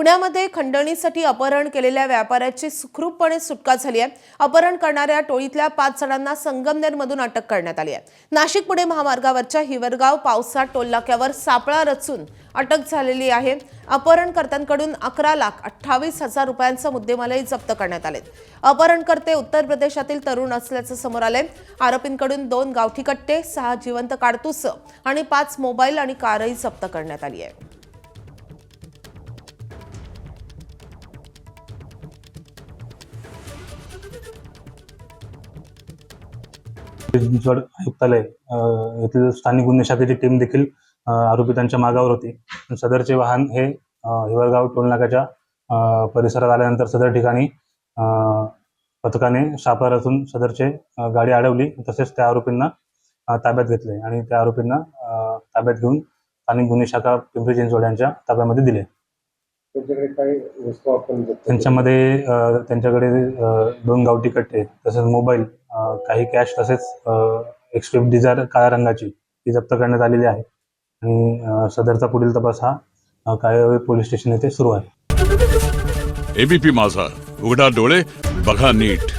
पुण्यामध्ये खंडणीसाठी अपहरण केलेल्या व्यापाऱ्याची सुखरूपपणे सुटका झाली आहे। अपहरण करणाऱ्या टोळीतल्या 5 जणांना संगमनेरमधून अटक करण्यात आली आहे। नाशिक पुणे महामार्गावरच्या हिवरगाव पावसा टोल नाक्यावर सापळा रचून अटक झालेली आहे। अपहरणकर्त्यांकडून 11,28,000 रुपयांचा मुद्देमालही जप्त करण्यात आले। अपहरणकर्ते उत्तर प्रदेशातील तरुण असल्याचं समोर आले। आरोपींकडून 2 गावठी कट्टे, 6 जिवंत काडतुस आणि 5 मोबाईल आणि कारही जप्त करण्यात आली आहे। चिंचवड आयुक्तालय येथील स्थानिक गुन्हे शाखेची टीम देखील आरोपी त्यांच्या मागावर होती। सदरचे वाहन हे हिवरगाव टोलनाक्याच्या परिसरात आल्यानंतर सदर ठिकाणी पथकाने सापळा रचून सदरचे गाडी अडवली। तसेच त्या आरोपींना ताब्यात घेतले आणि त्या आरोपींना ताब्यात घेऊन स्थानिक गुन्हे शाखा पिंपरी चिंचवड यांच्या ताब्यामध्ये दिले। त्यांच्याकडे काही वस्तू आपण त्यांच्यामध्ये त्यांच्याकडे 2 गावठी कट्टे, तसेच मोबाईल, काही कॅश, तसेच एक स्विफ्ट डिझायर काळ्या रंगाची ती जप्त करण्यात आलेली आहे आणि सदरचा पुढील तपास हा काळेवाडी पोलीस स्टेशन येथे सुरू आहे। एबीपी माझा, उघडा डोळे बघा नीट।